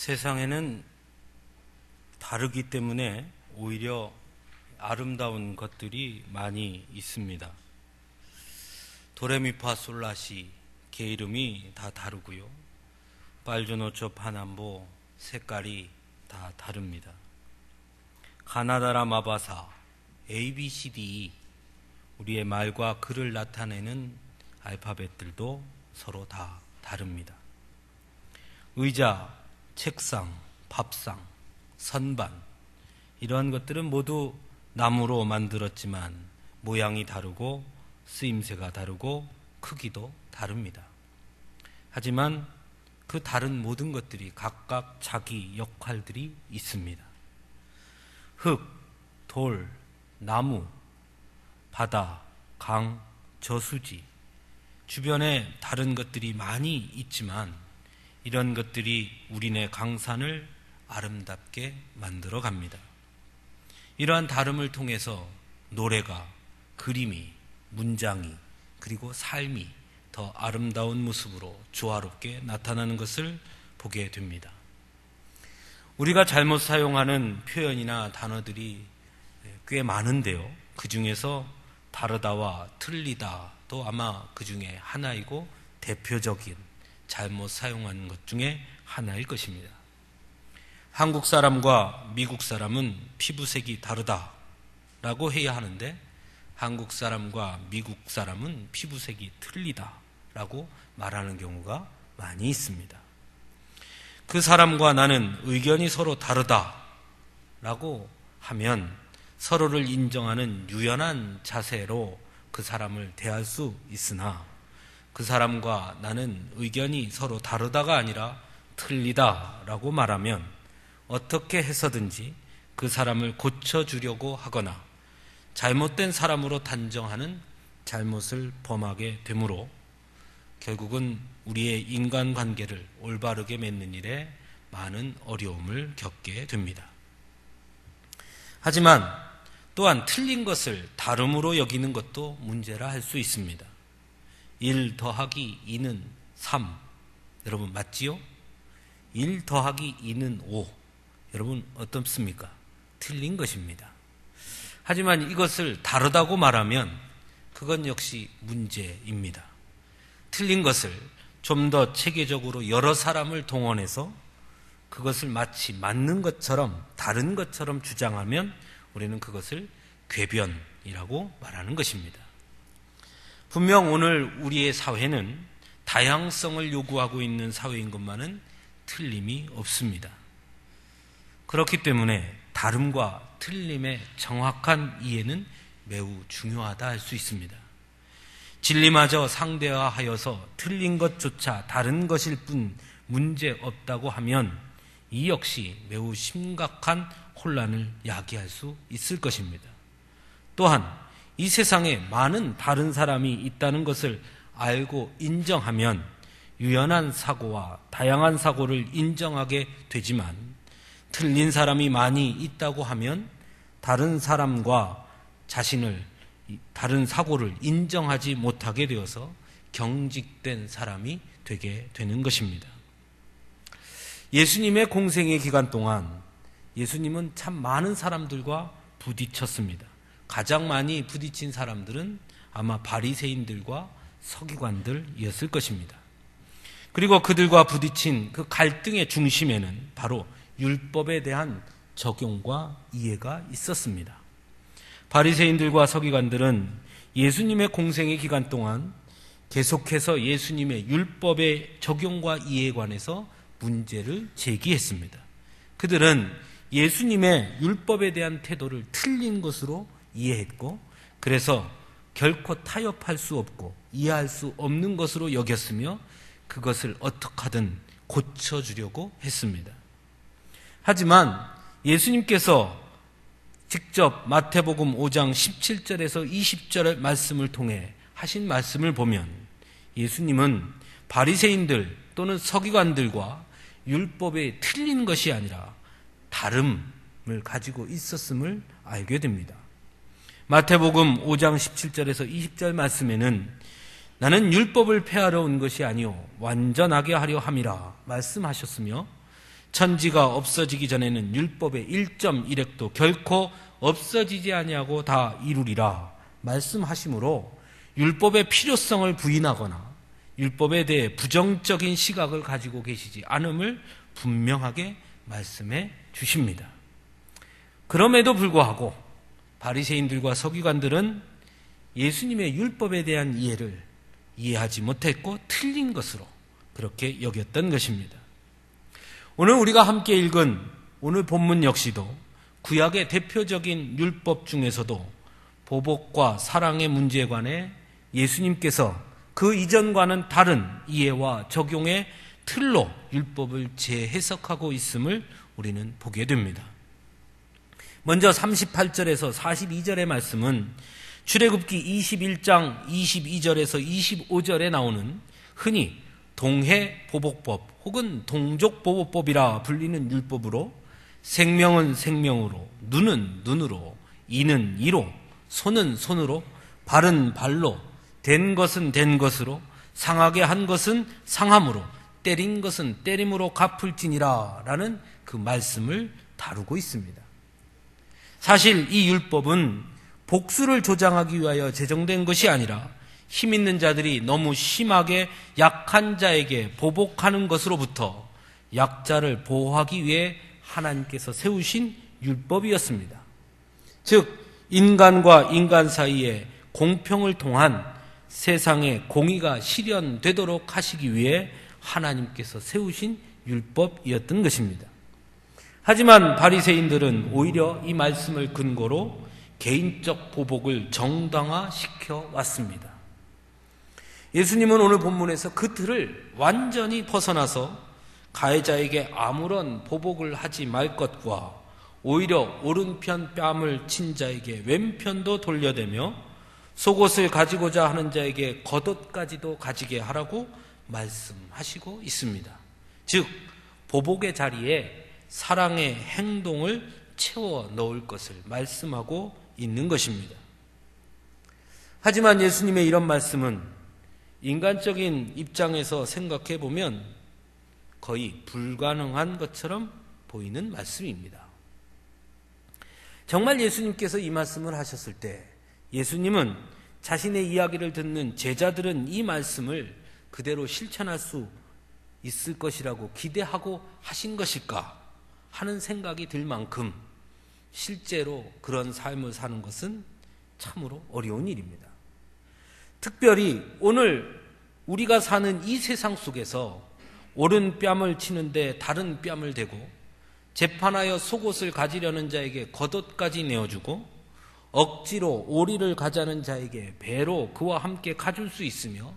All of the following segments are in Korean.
세상에는 다르기 때문에 오히려 아름다운 것들이 많이 있습니다. 도레미파솔라시 개 이름이 다 다르고요. 빨주노초 파남보 색깔이 다 다릅니다. 가나다라 마바사 ABCD 우리의 말과 글을 나타내는 알파벳들도 서로 다 다릅니다. 의자, 책상, 밥상, 선반 이러한 것들은 모두 나무로 만들었지만 모양이 다르고 쓰임새가 다르고 크기도 다릅니다. 하지만 그 다른 모든 것들이 각각 자기 역할들이 있습니다. 흙, 돌, 나무, 바다, 강, 저수지 주변에 다른 것들이 많이 있지만 이런 것들이 우리네 강산을 아름답게 만들어 갑니다. 이러한 다름을 통해서 노래가, 그림이, 문장이 그리고 삶이 더 아름다운 모습으로 조화롭게 나타나는 것을 보게 됩니다. 우리가 잘못 사용하는 표현이나 단어들이 꽤 많은데요. 그 중에서 다르다와 틀리다도 아마 그 중에 하나이고 대표적인 잘못 사용하는 것 중에 하나일 것입니다. 한국 사람과 미국 사람은 피부색이 다르다라고 해야 하는데 한국 사람과 미국 사람은 피부색이 틀리다라고 말하는 경우가 많이 있습니다. 그 사람과 나는 의견이 서로 다르다라고 하면 서로를 인정하는 유연한 자세로 그 사람을 대할 수 있으나 그 사람과 나는 의견이 서로 다르다가 아니라 틀리다라고 말하면 어떻게 해서든지 그 사람을 고쳐주려고 하거나 잘못된 사람으로 단정하는 잘못을 범하게 되므로 결국은 우리의 인간관계를 올바르게 맺는 일에 많은 어려움을 겪게 됩니다. 하지만 또한 틀린 것을 다름으로 여기는 것도 문제라 할 수 있습니다. 1 더하기 2는 3 여러분 맞지요? 1 더하기 2는 5 여러분 어떻습니까? 틀린 것입니다. 하지만 이것을 다르다고 말하면 그건 역시 문제입니다. 틀린 것을 좀 더 체계적으로 여러 사람을 동원해서 그것을 마치 맞는 것처럼 다른 것처럼 주장하면 우리는 그것을 궤변이라고 말하는 것입니다. 분명 오늘 우리의 사회는 다양성을 요구하고 있는 사회인 것만은 틀림이 없습니다. 그렇기 때문에 다름과 틀림의 정확한 이해는 매우 중요하다 할 수 있습니다. 진리마저 상대화하여서 틀린 것조차 다른 것일 뿐 문제 없다고 하면 이 역시 매우 심각한 혼란을 야기할 수 있을 것입니다. 또한 이 세상에 많은 다른 사람이 있다는 것을 알고 인정하면 유연한 사고와 다양한 사고를 인정하게 되지만 틀린 사람이 많이 있다고 하면 다른 사람과 다른 사고를 인정하지 못하게 되어서 경직된 사람이 되게 되는 것입니다. 예수님의 공생의 기간 동안 예수님은 참 많은 사람들과 부딪혔습니다. 가장 많이 부딪힌 사람들은 아마 바리새인들과 서기관들이었을 것입니다. 그리고 그들과 부딪힌 그 갈등의 중심에는 바로 율법에 대한 적용과 이해가 있었습니다. 바리새인들과 서기관들은 예수님의 공생의 기간 동안 계속해서 예수님의 율법의 적용과 이해에 관해서 문제를 제기했습니다. 그들은 예수님의 율법에 대한 태도를 틀린 것으로 이해했고 그래서 결코 타협할 수 없고 이해할 수 없는 것으로 여겼으며 그것을 어떻게 하든 고쳐주려고 했습니다. 하지만 예수님께서 직접 마태복음 5장 17절에서 20절의 말씀을 통해 하신 말씀을 보면 예수님은 바리새인들 또는 서기관들과 율법에 틀린 것이 아니라 다름을 가지고 있었음을 알게 됩니다. 마태복음 5장 17절에서 20절 말씀에는 나는 율법을 폐하러 온 것이 아니요 완전하게 하려 함이라 말씀하셨으며 천지가 없어지기 전에는 율법의 1.1획도 결코 없어지지 아니하고 다 이루리라 말씀하시므로 율법의 필요성을 부인하거나 율법에 대해 부정적인 시각을 가지고 계시지 않음을 분명하게 말씀해 주십니다. 그럼에도 불구하고 바리새인들과 서기관들은 예수님의 율법에 대한 이해를 이해하지 못했고 틀린 것으로 그렇게 여겼던 것입니다. 오늘 우리가 함께 읽은 오늘 본문 역시도 구약의 대표적인 율법 중에서도 보복과 사랑의 문제에 관해 예수님께서 그 이전과는 다른 이해와 적용의 틀로 율법을 재해석하고 있음을 우리는 보게 됩니다. 먼저 38절에서 42절의 말씀은 출애굽기 21장 22절에서 25절에 나오는 흔히 동해보복법 혹은 동족보복법이라 불리는 율법으로 생명은 생명으로, 눈은 눈으로, 이는 이로, 손은 손으로, 발은 발로, 된 것은 된 것으로, 상하게 한 것은 상함으로, 때린 것은 때림으로 갚을지니라 라는 그 말씀을 다루고 있습니다. 사실 이 율법은 복수를 조장하기 위하여 제정된 것이 아니라 힘 있는 자들이 너무 심하게 약한 자에게 보복하는 것으로부터 약자를 보호하기 위해 하나님께서 세우신 율법이었습니다. 즉 인간과 인간 사이에 공평을 통한 세상의 공의가 실현되도록 하시기 위해 하나님께서 세우신 율법이었던 것입니다. 하지만 바리새인들은 오히려 이 말씀을 근거로 개인적 보복을 정당화시켜 왔습니다. 예수님은 오늘 본문에서 그 틀을 완전히 벗어나서 가해자에게 아무런 보복을 하지 말 것과 오히려 오른편 뺨을 친 자에게 왼편도 돌려대며 속옷을 가지고자 하는 자에게 겉옷까지도 가지게 하라고 말씀하시고 있습니다. 즉 보복의 자리에 사랑의 행동을 채워 넣을 것을 말씀하고 있는 것입니다. 하지만 예수님의 이런 말씀은 인간적인 입장에서 생각해 보면 거의 불가능한 것처럼 보이는 말씀입니다. 정말 예수님께서 이 말씀을 하셨을 때 예수님은 자신의 이야기를 듣는 제자들은 이 말씀을 그대로 실천할 수 있을 것이라고 기대하고 하신 것일까 하는 생각이 들 만큼 실제로 그런 삶을 사는 것은 참으로 어려운 일입니다. 특별히 오늘 우리가 사는 이 세상 속에서 오른 뺨을 치는데 다른 뺨을 대고 재판하여 속옷을 가지려는 자에게 겉옷까지 내어주고 억지로 오리를 가자는 자에게 배로 그와 함께 가줄 수 있으며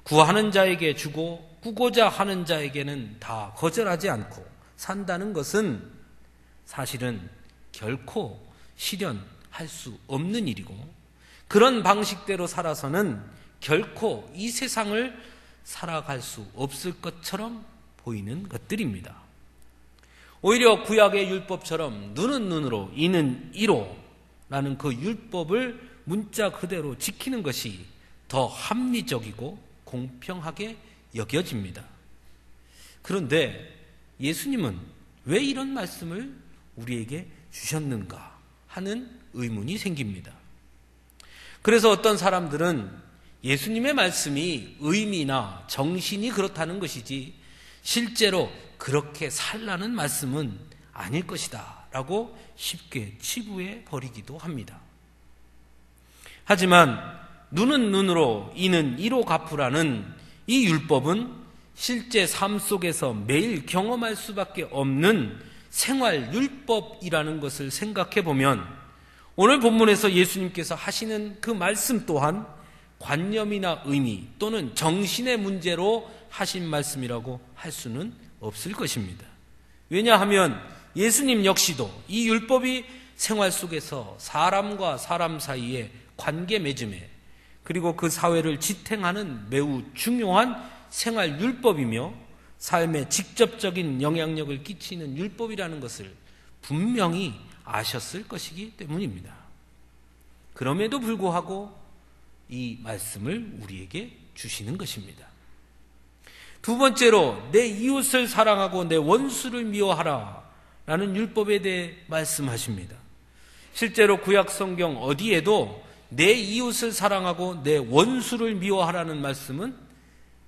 구하는 자에게 주고 꾸고자 하는 자에게는 다 거절하지 않고 산다는 것은 사실은 결코 실현할 수 없는 일이고 그런 방식대로 살아서는 결코 이 세상을 살아갈 수 없을 것처럼 보이는 것들입니다. 오히려 구약의 율법처럼 눈은 눈으로 이는 이로 라는 그 율법을 문자 그대로 지키는 것이 더 합리적이고 공평하게 여겨집니다. 그런데 예수님은 왜 이런 말씀을 우리에게 주셨는가 하는 의문이 생깁니다. 그래서 어떤 사람들은 예수님의 말씀이 의미나 정신이 그렇다는 것이지 실제로 그렇게 살라는 말씀은 아닐 것이다 라고 쉽게 치부해 버리기도 합니다. 하지만 눈은 눈으로 이는 이로 갚으라는 이 율법은 실제 삶 속에서 매일 경험할 수밖에 없는 생활 율법이라는 것을 생각해 보면 오늘 본문에서 예수님께서 하시는 그 말씀 또한 관념이나 의미 또는 정신의 문제로 하신 말씀이라고 할 수는 없을 것입니다. 왜냐하면 예수님 역시도 이 율법이 생활 속에서 사람과 사람 사이의 관계 맺음에 그리고 그 사회를 지탱하는 매우 중요한 생활 율법이며 삶에 직접적인 영향력을 끼치는 율법이라는 것을 분명히 아셨을 것이기 때문입니다. 그럼에도 불구하고 이 말씀을 우리에게 주시는 것입니다. 두 번째로 내 이웃을 사랑하고 내 원수를 미워하라 라는 율법에 대해 말씀하십니다. 실제로 구약 성경 어디에도 내 이웃을 사랑하고 내 원수를 미워하라는 말씀은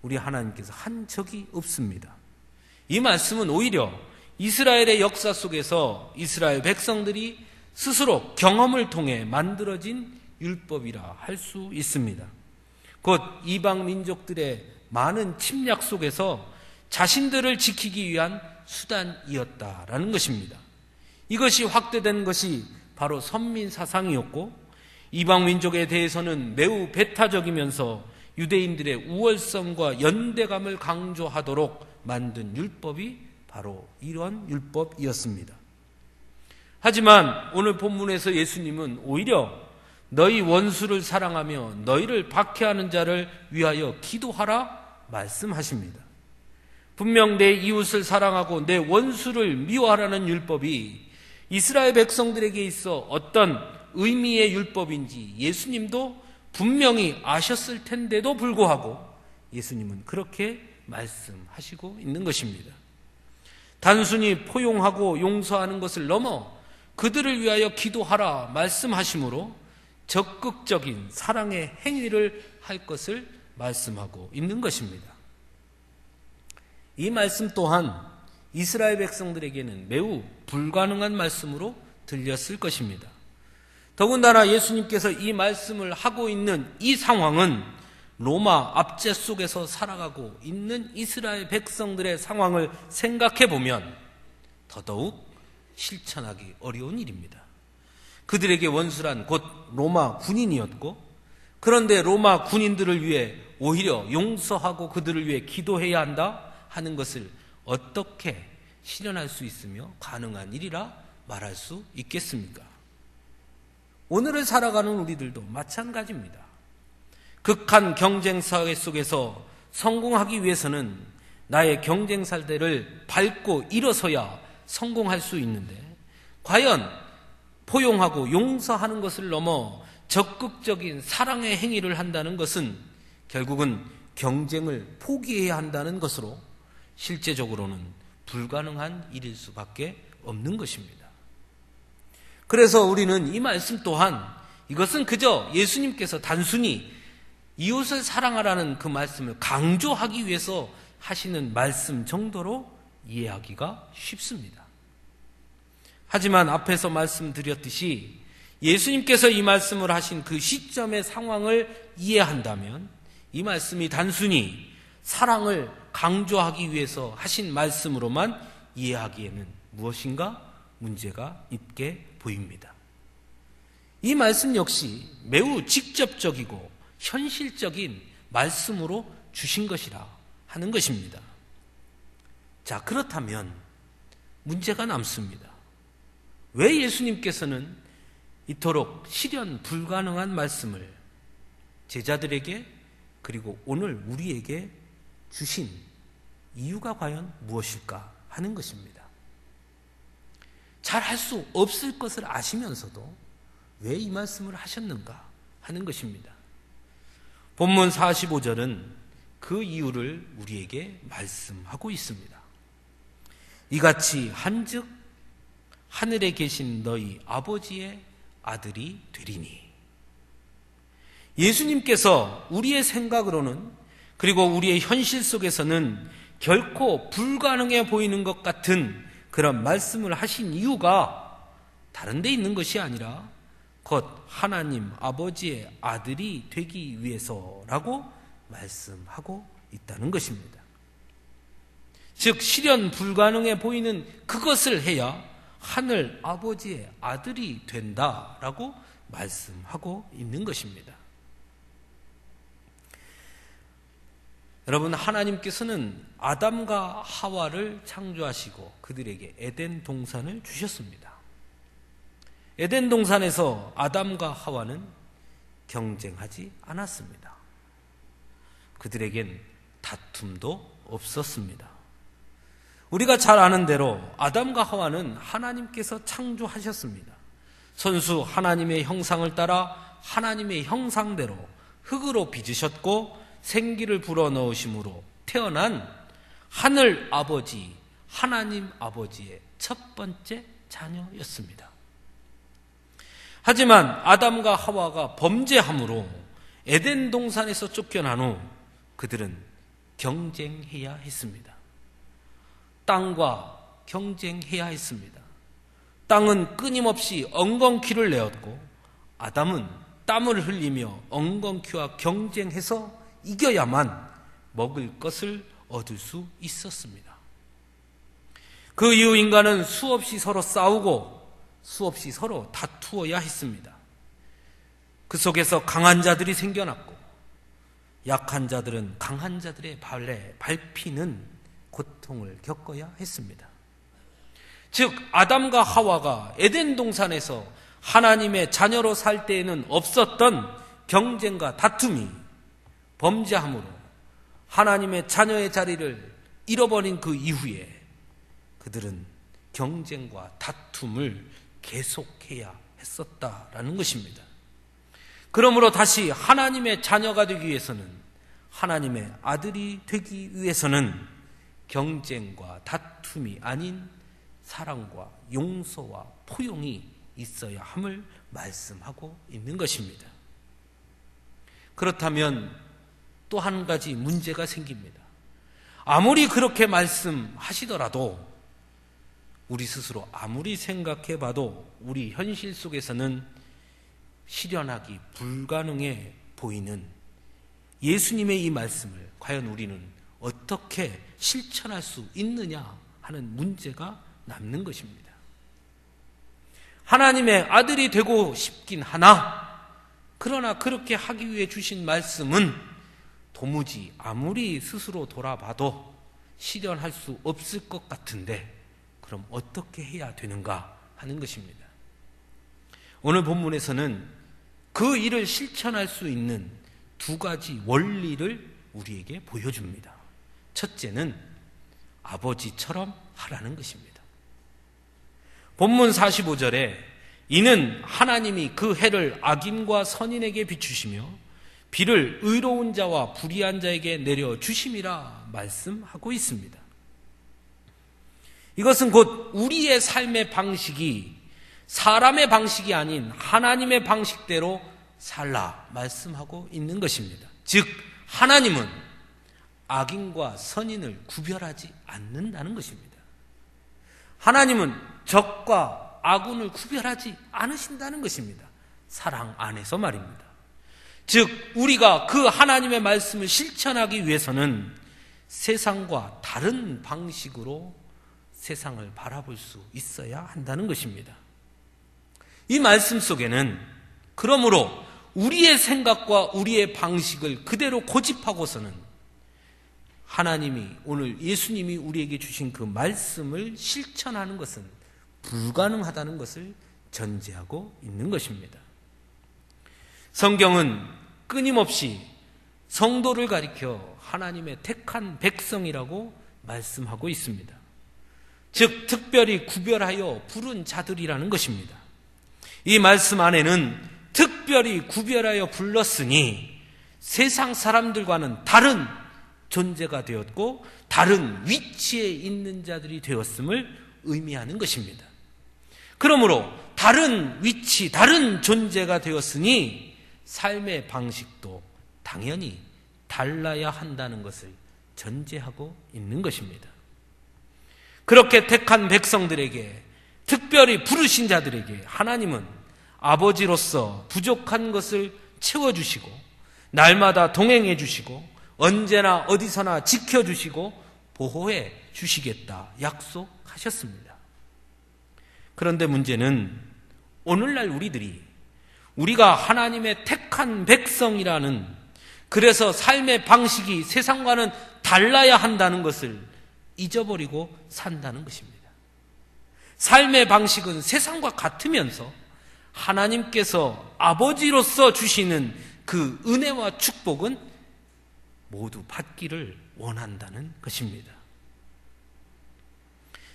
우리 하나님께서 한 적이 없습니다. 이 말씀은 오히려 이스라엘의 역사 속에서 이스라엘 백성들이 스스로 경험을 통해 만들어진 율법이라 할 수 있습니다. 곧 이방 민족들의 많은 침략 속에서 자신들을 지키기 위한 수단이었다라는 것입니다. 이것이 확대된 것이 바로 선민 사상이었고, 이방 민족에 대해서는 매우 배타적이면서 유대인들의 우월성과 연대감을 강조하도록 만든 율법이 바로 이런 율법이었습니다. 하지만 오늘 본문에서 예수님은 오히려 너희 원수를 사랑하며 너희를 박해하는 자를 위하여 기도하라 말씀하십니다. 분명 내 이웃을 사랑하고 내 원수를 미워하라는 율법이 이스라엘 백성들에게 있어 어떤 의미의 율법인지 예수님도 분명히 아셨을 텐데도 불구하고 예수님은 그렇게 말씀하시고 있는 것입니다. 단순히 포용하고 용서하는 것을 넘어 그들을 위하여 기도하라 말씀하심으로 적극적인 사랑의 행위를 할 것을 말씀하고 있는 것입니다. 이 말씀 또한 이스라엘 백성들에게는 매우 불가능한 말씀으로 들렸을 것입니다. 더군다나 예수님께서 이 말씀을 하고 있는 이 상황은 로마 압제 속에서 살아가고 있는 이스라엘 백성들의 상황을 생각해 보면 더더욱 실천하기 어려운 일입니다. 그들에게 원수란 곧 로마 군인이었고, 그런데 로마 군인들을 위해 오히려 용서하고 그들을 위해 기도해야 한다 하는 것을 어떻게 실현할 수 있으며 가능한 일이라 말할 수 있겠습니까? 오늘을 살아가는 우리들도 마찬가지입니다. 극한 경쟁 사회 속에서 성공하기 위해서는 나의 경쟁사대를 밟고 일어서야 성공할 수 있는데, 과연 포용하고 용서하는 것을 넘어 적극적인 사랑의 행위를 한다는 것은 결국은 경쟁을 포기해야 한다는 것으로 실제적으로는 불가능한 일일 수밖에 없는 것입니다. 그래서 우리는 이 말씀 또한 이것은 그저 예수님께서 단순히 이웃을 사랑하라는 그 말씀을 강조하기 위해서 하시는 말씀 정도로 이해하기가 쉽습니다. 하지만 앞에서 말씀드렸듯이 예수님께서 이 말씀을 하신 그 시점의 상황을 이해한다면 이 말씀이 단순히 사랑을 강조하기 위해서 하신 말씀으로만 이해하기에는 무엇인가 문제가 있게 보입니다. 이 말씀 역시 매우 직접적이고 현실적인 말씀으로 주신 것이라 하는 것입니다. 자, 그렇다면 문제가 남습니다. 왜 예수님께서는 이토록 실현 불가능한 말씀을 제자들에게 그리고 오늘 우리에게 주신 이유가 과연 무엇일까 하는 것입니다. 잘 할 수 없을 것을 아시면서도 왜 이 말씀을 하셨는가 하는 것입니다. 본문 45절은 그 이유를 우리에게 말씀하고 있습니다. 이같이 한즉 하늘에 계신 너희 아버지의 아들이 되리니. 예수님께서 우리의 생각으로는 그리고 우리의 현실 속에서는 결코 불가능해 보이는 것 같은 그런 말씀을 하신 이유가 다른 데 있는 것이 아니라 곧 하나님 아버지의 아들이 되기 위해서라고 말씀하고 있다는 것입니다. 즉 실현 불가능해 보이는 그것을 해야 하늘 아버지의 아들이 된다라고 말씀하고 있는 것입니다. 여러분, 하나님께서는 아담과 하와를 창조하시고 그들에게 에덴 동산을 주셨습니다. 에덴 동산에서 아담과 하와는 경쟁하지 않았습니다. 그들에겐 다툼도 없었습니다. 우리가 잘 아는 대로 아담과 하와는 하나님께서 창조하셨습니다. 선수 하나님의 형상을 따라 하나님의 형상대로 흙으로 빚으셨고 생기를 불어넣으심으로 태어난 하늘 아버지, 하나님 아버지의 첫 번째 자녀였습니다. 하지만 아담과 하와가 범죄함으로 에덴 동산에서 쫓겨난 후 그들은 경쟁해야 했습니다. 땅과 경쟁해야 했습니다. 땅은 끊임없이 엉겅퀴를 내었고 아담은 땀을 흘리며 엉겅퀴와 경쟁해서 이겨야만 먹을 것을 얻을 수 있었습니다. 그 이후 인간은 수없이 서로 싸우고 수없이 서로 다투어야 했습니다. 그 속에서 강한 자들이 생겨났고 약한 자들은 강한 자들의 발에 밟히는 고통을 겪어야 했습니다. 즉 아담과 하와가 에덴 동산에서 하나님의 자녀로 살 때에는 없었던 경쟁과 다툼이 범죄함으로 하나님의 자녀의 자리를 잃어버린 그 이후에 그들은 경쟁과 다툼을 계속해야 했었다라는 것입니다. 그러므로 다시 하나님의 자녀가 되기 위해서는, 하나님의 아들이 되기 위해서는 경쟁과 다툼이 아닌 사랑과 용서와 포용이 있어야 함을 말씀하고 있는 것입니다. 그렇다면 또 한 가지 문제가 생깁니다. 아무리 그렇게 말씀하시더라도 우리 스스로 아무리 생각해 봐도 우리 현실 속에서는 실현하기 불가능해 보이는 예수님의 이 말씀을 과연 우리는 어떻게 실천할 수 있느냐 하는 문제가 남는 것입니다. 하나님의 아들이 되고 싶긴 하나, 그러나 그렇게 하기 위해 주신 말씀은 도무지 아무리 스스로 돌아봐도 실현할 수 없을 것 같은데 그럼 어떻게 해야 되는가 하는 것입니다. 오늘 본문에서는 그 일을 실천할 수 있는 두 가지 원리를 우리에게 보여줍니다. 첫째는 아버지처럼 하라는 것입니다. 본문 45절에 이는 하나님이 그 해를 악인과 선인에게 비추시며 비를 의로운 자와 불의한 자에게 내려주심이라 말씀하고 있습니다. 이것은 곧 우리의 삶의 방식이 사람의 방식이 아닌 하나님의 방식대로 살라 말씀하고 있는 것입니다. 즉 하나님은 악인과 선인을 구별하지 않는다는 것입니다. 하나님은 적과 아군을 구별하지 않으신다는 것입니다. 사랑 안에서 말입니다. 즉 우리가 그 하나님의 말씀을 실천하기 위해서는 세상과 다른 방식으로 세상을 바라볼 수 있어야 한다는 것입니다. 이 말씀 속에는 그러므로 우리의 생각과 우리의 방식을 그대로 고집하고서는 하나님이 오늘 예수님이 우리에게 주신 그 말씀을 실천하는 것은 불가능하다는 것을 전제하고 있는 것입니다. 성경은 끊임없이 성도를 가리켜 하나님의 택한 백성이라고 말씀하고 있습니다. 즉 특별히 구별하여 부른 자들이라는 것입니다. 이 말씀 안에는 특별히 구별하여 불렀으니 세상 사람들과는 다른 존재가 되었고 다른 위치에 있는 자들이 되었음을 의미하는 것입니다. 그러므로 다른 위치, 다른 존재가 되었으니 삶의 방식도 당연히 달라야 한다는 것을 전제하고 있는 것입니다. 그렇게 택한 백성들에게, 특별히 부르신 자들에게 하나님은 아버지로서 부족한 것을 채워주시고 날마다 동행해 주시고 언제나 어디서나 지켜주시고 보호해 주시겠다 약속하셨습니다. 그런데 문제는 오늘날 우리가 하나님의 택한 백성이라는, 그래서 삶의 방식이 세상과는 달라야 한다는 것을 잊어버리고 산다는 것입니다. 삶의 방식은 세상과 같으면서 하나님께서 아버지로서 주시는 그 은혜와 축복은 모두 받기를 원한다는 것입니다.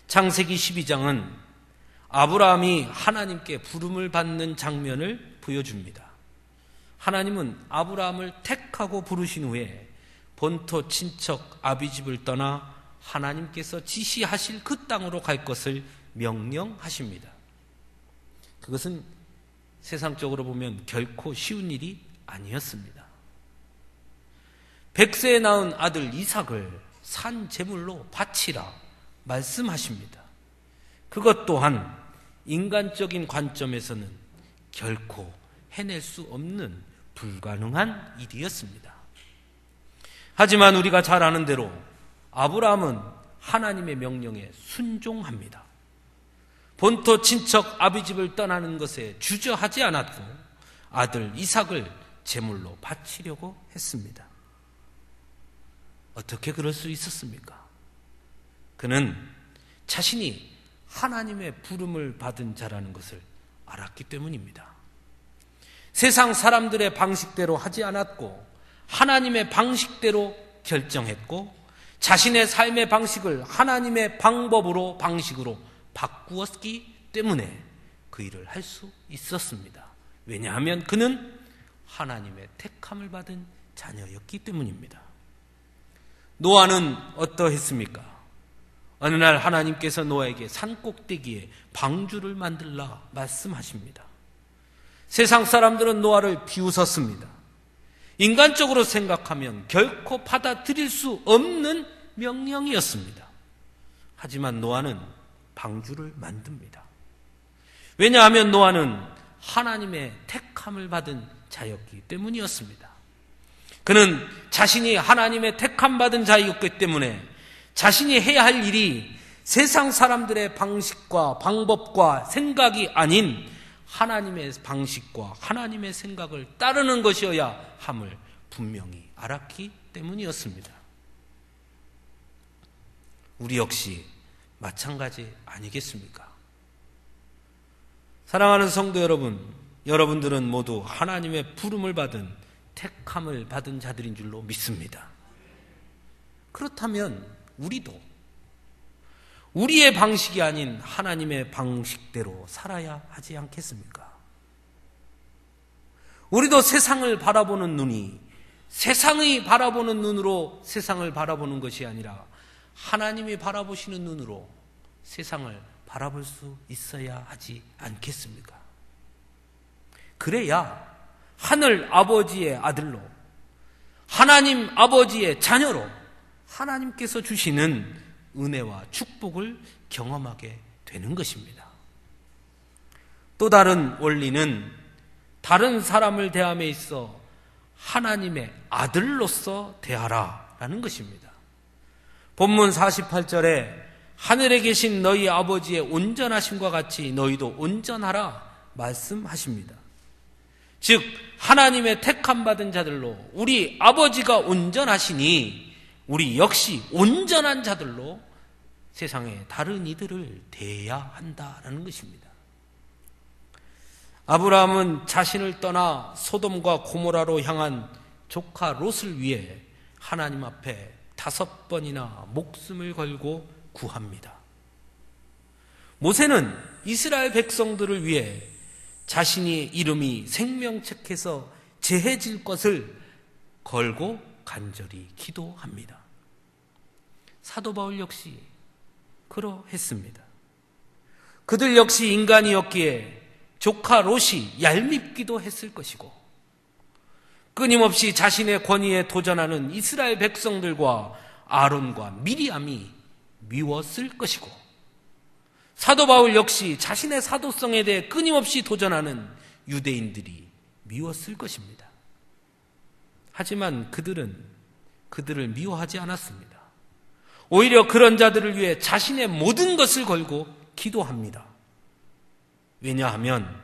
창세기 12장은 아브라함이 하나님께 부름을 받는 장면을 보여줍니다. 하나님은 아브라함을 택하고 부르신 후에 본토 친척 아비집을 떠나 하나님께서 지시하실 그 땅으로 갈 것을 명령하십니다. 그것은 세상적으로 보면 결코 쉬운 일이 아니었습니다. 100세에 낳은 아들 이삭을 산 제물로 바치라 말씀하십니다. 그것 또한 인간적인 관점에서는 결코 해낼 수 없는 불가능한 일이었습니다. 하지만 우리가 잘 아는 대로 아브라함은 하나님의 명령에 순종합니다. 본토 친척 아비집을 떠나는 것에 주저하지 않았고 아들 이삭을 제물로 바치려고 했습니다. 어떻게 그럴 수 있었습니까? 그는 자신이 하나님의 부름을 받은 자라는 것을 알았기 때문입니다. 세상 사람들의 방식대로 하지 않았고 하나님의 방식대로 결정했고 자신의 삶의 방식을 하나님의 방식으로 바꾸었기 때문에 그 일을 할 수 있었습니다. 왜냐하면 그는 하나님의 택함을 받은 자녀였기 때문입니다. 노아는 어떠했습니까? 어느 날 하나님께서 노아에게 산 꼭대기에 방주를 만들라 말씀하십니다. 세상 사람들은 노아를 비웃었습니다. 인간적으로 생각하면 결코 받아들일 수 없는 명령이었습니다. 하지만 노아는 방주를 만듭니다. 왜냐하면 노아는 하나님의 택함을 받은 자였기 때문이었습니다. 그는 자신이 하나님의 택함 받은 자였기 때문에 자신이 해야 할 일이 세상 사람들의 방식과 방법과 생각이 아닌 하나님의 방식과 하나님의 생각을 따르는 것이어야 함을 분명히 알았기 때문이었습니다. 우리 역시 마찬가지 아니겠습니까? 사랑하는 성도 여러분, 여러분들은 모두 하나님의 부름을 받은 택함을 받은 자들인 줄로 믿습니다. 그렇다면 우리도 우리의 방식이 아닌 하나님의 방식대로 살아야 하지 않겠습니까? 우리도 세상을 바라보는 눈이 세상이 바라보는 눈으로 세상을 바라보는 것이 아니라 하나님이 바라보시는 눈으로 세상을 바라볼 수 있어야 하지 않겠습니까? 그래야 하늘 아버지의 아들로 하나님 아버지의 자녀로 하나님께서 주시는 은혜와 축복을 경험하게 되는 것입니다. 또 다른 원리는 다른 사람을 대함에 있어 하나님의 아들로서 대하라라는 것입니다. 본문 48절에 하늘에 계신 너희 아버지의 온전하심과 같이 너희도 온전하라 말씀하십니다. 즉 하나님의 택함 받은 자들로 우리 아버지가 온전하시니 우리 역시 온전한 자들로 세상의 다른 이들을 대해야 한다라는 것입니다. 아브라함은 자신을 떠나 소돔과 고모라로 향한 조카 롯을 위해 하나님 앞에 5번이나 목숨을 걸고 구합니다. 모세는 이스라엘 백성들을 위해 자신의 이름이 생명책에서 제해질 것을 걸고 간절히 기도합니다. 사도 바울 역시 그러했습니다. 그들 역시 인간이었기에 조카 롯이 얄밉기도 했을 것이고 끊임없이 자신의 권위에 도전하는 이스라엘 백성들과 아론과 미리암이 미웠을 것이고 사도 바울 역시 자신의 사도성에 대해 끊임없이 도전하는 유대인들이 미웠을 것입니다. 하지만 그들을 미워하지 않았습니다. 오히려 그런 자들을 위해 자신의 모든 것을 걸고 기도합니다. 왜냐하면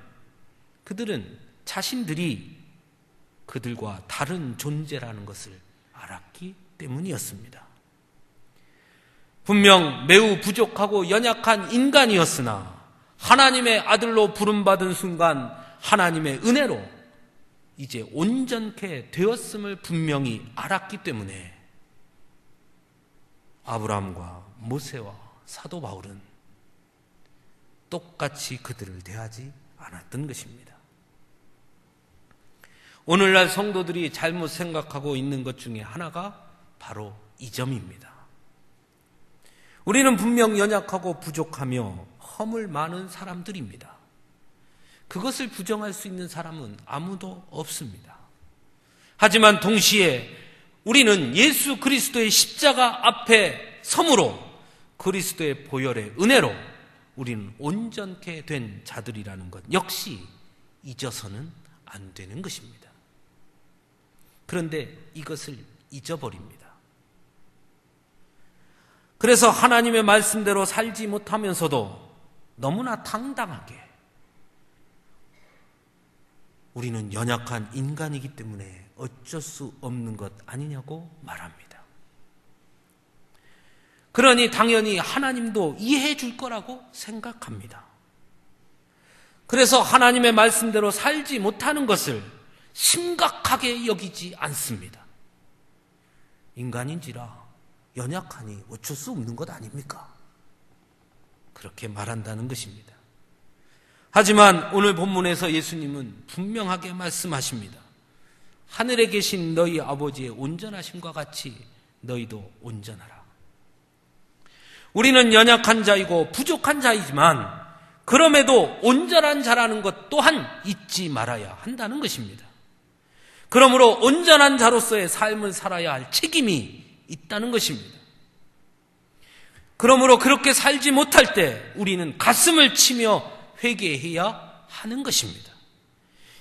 그들은 자신들이 그들과 다른 존재라는 것을 알았기 때문이었습니다. 분명 매우 부족하고 연약한 인간이었으나 하나님의 아들로 부름받은 순간 하나님의 은혜로 이제 온전케 되었음을 분명히 알았기 때문에 아브라함과 모세와 사도 바울은 똑같이 그들을 대하지 않았던 것입니다. 오늘날 성도들이 잘못 생각하고 있는 것 중에 하나가 바로 이 점입니다. 우리는 분명 연약하고 부족하며 허물 많은 사람들입니다. 그것을 부정할 수 있는 사람은 아무도 없습니다. 하지만 동시에 우리는 예수 그리스도의 십자가 앞에 섬으로 그리스도의 보혈의 은혜로 우리는 온전케 된 자들이라는 것 역시 잊어서는 안 되는 것입니다. 그런데 이것을 잊어버립니다. 그래서 하나님의 말씀대로 살지 못하면서도 너무나 당당하게 우리는 연약한 인간이기 때문에 어쩔 수 없는 것 아니냐고 말합니다. 그러니 당연히 하나님도 이해해 줄 거라고 생각합니다. 그래서 하나님의 말씀대로 살지 못하는 것을 심각하게 여기지 않습니다. 인간인지라 연약하니 어쩔 수 없는 것 아닙니까? 그렇게 말한다는 것입니다. 하지만 오늘 본문에서 예수님은 분명하게 말씀하십니다. 하늘에 계신 너희 아버지의 온전하심과 같이 너희도 온전하라. 우리는 연약한 자이고 부족한 자이지만 그럼에도 온전한 자라는 것 또한 잊지 말아야 한다는 것입니다. 그러므로 온전한 자로서의 삶을 살아야 할 책임이 있다는 것입니다. 그러므로 그렇게 살지 못할 때 우리는 가슴을 치며 회개해야 하는 것입니다.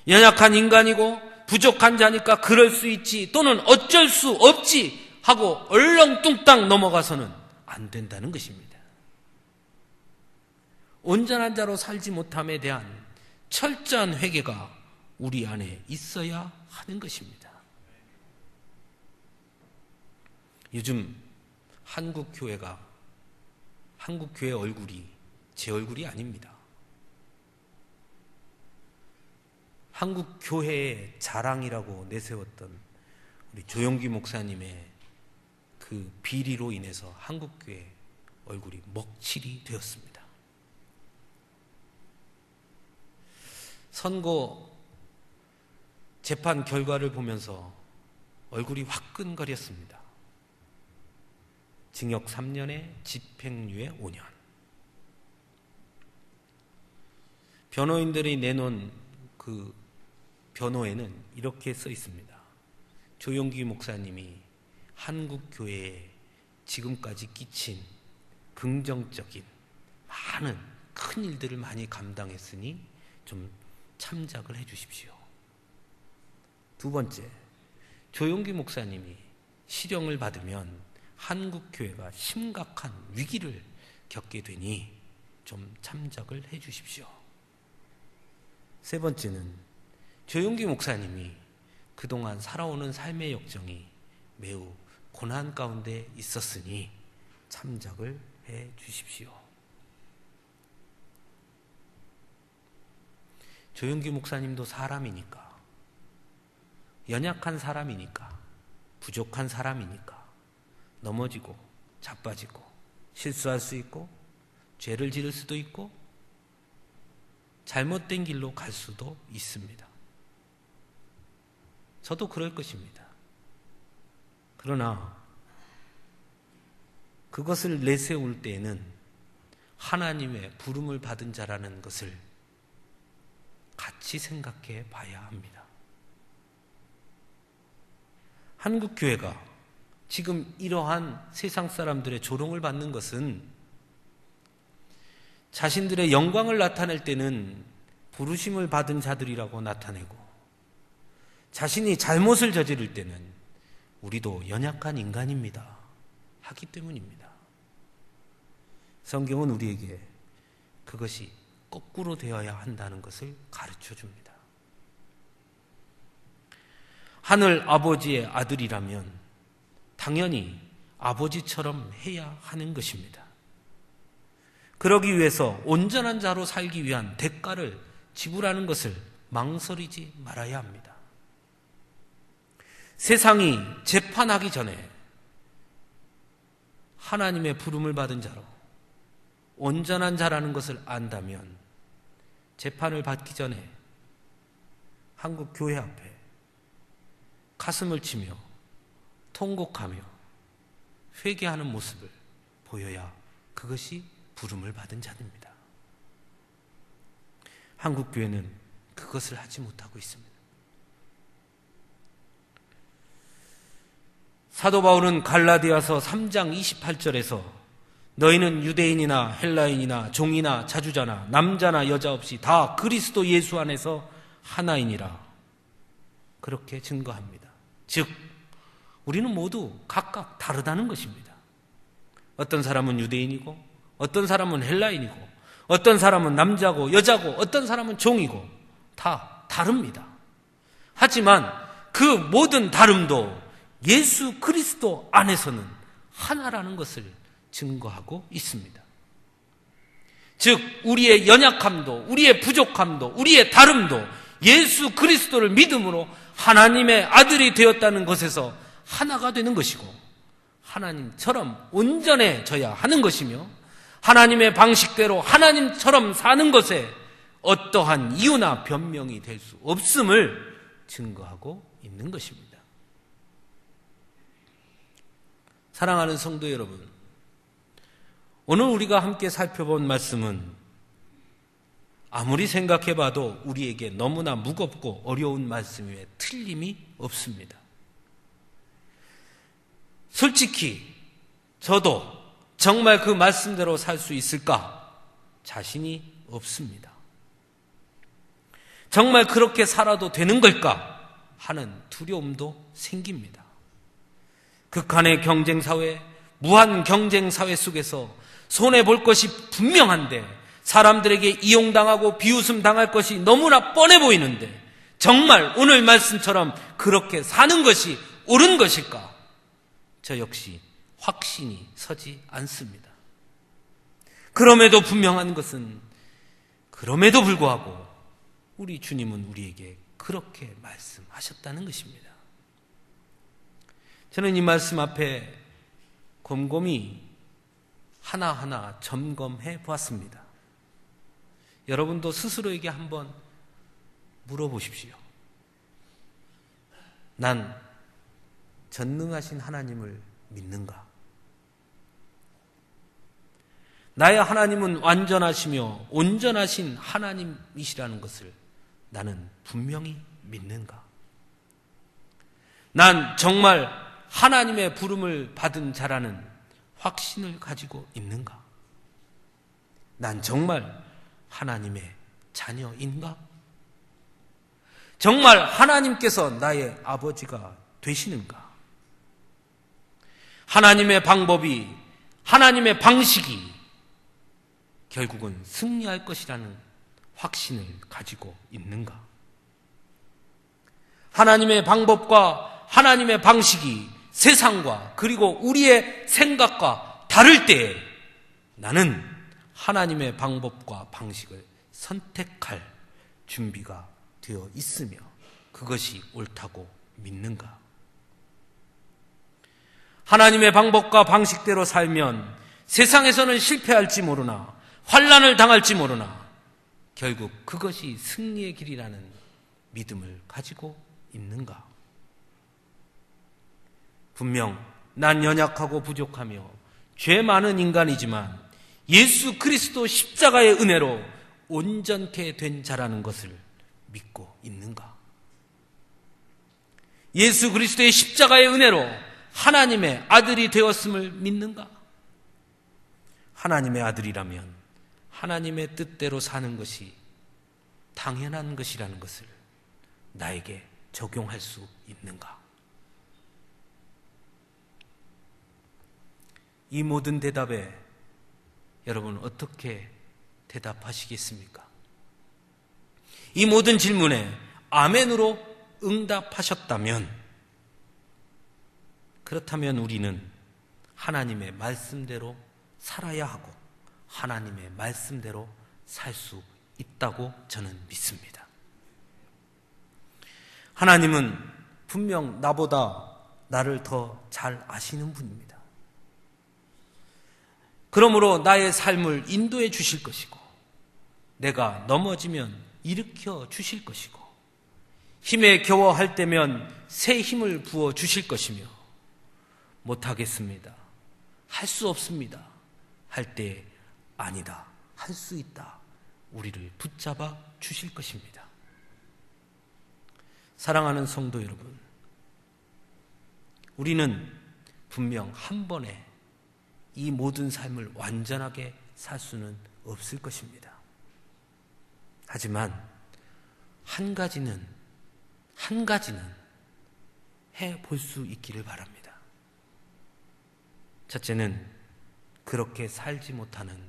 연약한 인간이고 부족한 자니까 그럴 수 있지 또는 어쩔 수 없지 하고 얼렁뚱땅 넘어가서는 안 된다는 것입니다. 온전한 자로 살지 못함에 대한 철저한 회개가 우리 안에 있어야 하는 것입니다. 요즘 한국 교회 얼굴이 제 얼굴이 아닙니다. 한국 교회의 자랑이라고 내세웠던 우리 조용기 목사님의 그 비리로 인해서 한국 교회 얼굴이 먹칠이 되었습니다. 선거 재판 결과를 보면서 얼굴이 화끈거렸습니다. 징역 3년에 집행유예 5년. 변호인들이 내놓은 그 변호에는 이렇게 써 있습니다. 조용기 목사님이 한국 교회에 지금까지 끼친 긍정적인 많은 큰 일들을 많이 감당했으니 좀 참작을 해 주십시오. 두 번째, 조용기 목사님이 실형을 받으면 한국 교회가 심각한 위기를 겪게 되니 좀 참작을 해 주십시오. 세 번째는 조용기 목사님이 그동안 살아오는 삶의 역정이 매우 고난 가운데 있었으니 참작을 해 주십시오. 조용기 목사님도 사람이니까, 연약한 사람이니까, 부족한 사람이니까 넘어지고 자빠지고 실수할 수 있고 죄를 지을 수도 있고 잘못된 길로 갈 수도 있습니다. 저도 그럴 것입니다. 그러나 그것을 내세울 때에는 하나님의 부름을 받은 자라는 것을 같이 생각해 봐야 합니다. 한국 교회가 지금 이러한 세상 사람들의 조롱을 받는 것은 자신들의 영광을 나타낼 때는 부르심을 받은 자들이라고 나타내고 자신이 잘못을 저지를 때는 우리도 연약한 인간입니다 하기 때문입니다. 성경은 우리에게 그것이 거꾸로 되어야 한다는 것을 가르쳐 줍니다. 하늘 아버지의 아들이라면 당연히 아버지처럼 해야 하는 것입니다. 그러기 위해서 온전한 자로 살기 위한 대가를 지불하는 것을 망설이지 말아야 합니다. 세상이 재판하기 전에 하나님의 부름을 받은 자로 온전한 자라는 것을 안다면 재판을 받기 전에 한국 교회 앞에 가슴을 치며 통곡하며 회개하는 모습을 보여야 그것이 부름을 받은 자입니다. 한국교회는 그것을 하지 못하고 있습니다. 사도 바울은 갈라디아서 3장 28절에서 너희는 유대인이나 헬라인이나 종이나 자주자나 남자나 여자 없이 다 그리스도 예수 안에서 하나이니라 그렇게 증거합니다. 즉 우리는 모두 각각 다르다는 것입니다. 어떤 사람은 유대인이고 어떤 사람은 헬라인이고 어떤 사람은 남자고 여자고 어떤 사람은 종이고 다 다릅니다. 하지만 그 모든 다름도 예수 그리스도 안에서는 하나라는 것을 증거하고 있습니다. 즉 우리의 연약함도 우리의 부족함도 우리의 다름도 예수 그리스도를 믿음으로 하나님의 아들이 되었다는 것에서 하나가 되는 것이고 하나님처럼 온전해져야 하는 것이며 하나님의 방식대로 하나님처럼 사는 것에 어떠한 이유나 변명이 될 수 없음을 증거하고 있는 것입니다. 사랑하는 성도 여러분, 오늘 우리가 함께 살펴본 말씀은 아무리 생각해봐도 우리에게 너무나 무겁고 어려운 말씀에 틀림이 없습니다. 솔직히 저도 정말 그 말씀대로 살 수 있을까? 자신이 없습니다. 정말 그렇게 살아도 되는 걸까? 하는 두려움도 생깁니다. 극한의 경쟁사회, 무한 경쟁사회 속에서 손해볼 것이 분명한데 사람들에게 이용당하고 비웃음 당할 것이 너무나 뻔해 보이는데 정말 오늘 말씀처럼 그렇게 사는 것이 옳은 것일까? 저 역시 확신이 서지 않습니다. 그럼에도 분명한 것은 그럼에도 불구하고 우리 주님은 우리에게 그렇게 말씀하셨다는 것입니다. 저는 이 말씀 앞에 곰곰이 하나하나 점검해 보았습니다. 여러분도 스스로에게 한번 물어보십시오. 난 전능하신 하나님을 믿는가? 나의 하나님은 완전하시며 온전하신 하나님이시라는 것을 나는 분명히 믿는가? 난 정말 하나님의 부름을 받은 자라는 확신을 가지고 있는가? 난 정말 하나님의 자녀인가? 정말 하나님께서 나의 아버지가 되시는가? 하나님의 방법이, 하나님의 방식이 결국은 승리할 것이라는 확신을 가지고 있는가? 하나님의 방법과 하나님의 방식이 세상과 그리고 우리의 생각과 다를 때에 나는 하나님의 방법과 방식을 선택할 준비가 되어 있으며 그것이 옳다고 믿는가? 하나님의 방법과 방식대로 살면 세상에서는 실패할지 모르나 환난을 당할지 모르나 결국 그것이 승리의 길이라는 믿음을 가지고 있는가? 분명 난 연약하고 부족하며 죄 많은 인간이지만 예수 그리스도 십자가의 은혜로 온전케 된 자라는 것을 믿고 있는가? 예수 그리스도의 십자가의 은혜로 하나님의 아들이 되었음을 믿는가? 하나님의 아들이라면 하나님의 뜻대로 사는 것이 당연한 것이라는 것을 나에게 적용할 수 있는가? 이 모든 대답에 여러분 어떻게 대답하시겠습니까? 이 모든 질문에 아멘으로 응답하셨다면 그렇다면 우리는 하나님의 말씀대로 살아야 하고 하나님의 말씀대로 살 수 있다고 저는 믿습니다. 하나님은 분명 나보다 나를 더 잘 아시는 분입니다. 그러므로 나의 삶을 인도해 주실 것이고 내가 넘어지면 일으켜 주실 것이고 힘에 겨워할 때면 새 힘을 부어 주실 것이며 못하겠습니다. 할 수 없습니다. 할 때 아니다, 할 수 있다, 우리를 붙잡아 주실 것입니다. 사랑하는 성도 여러분, 우리는 분명 한 번에 이 모든 삶을 완전하게 살 수는 없을 것입니다. 하지만 한 가지는 해볼 수 있기를 바랍니다. 첫째는 그렇게 살지 못하는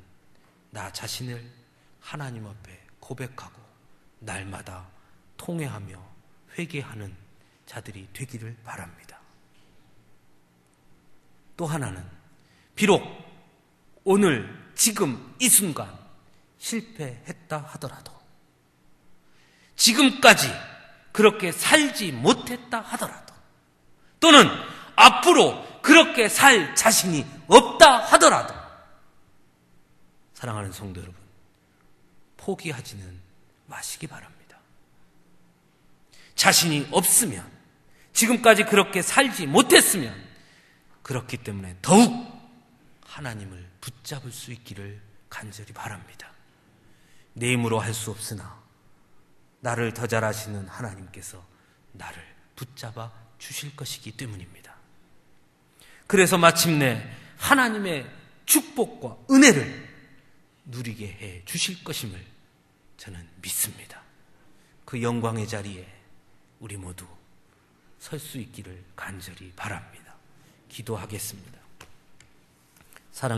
나 자신을 하나님 앞에 고백하고 날마다 통회하며 회개하는 자들이 되기를 바랍니다. 또 하나는 비록 오늘 지금 이 순간 실패했다 하더라도, 지금까지 그렇게 살지 못했다 하더라도, 또는 앞으로 그렇게 살 자신이 없다 하더라도, 사랑하는 성도 여러분, 포기하지는 마시기 바랍니다. 자신이 없으면, 지금까지 그렇게 살지 못했으면, 그렇기 때문에 더욱 하나님을 붙잡을 수 있기를 간절히 바랍니다. 내 힘으로 할 수 없으나 나를 더 잘하시는 하나님께서 나를 붙잡아 주실 것이기 때문입니다. 그래서 마침내 하나님의 축복과 은혜를 누리게 해 주실 것임을 저는 믿습니다. 그 영광의 자리에 우리 모두 설 수 있기를 간절히 바랍니다. 기도하겠습니다.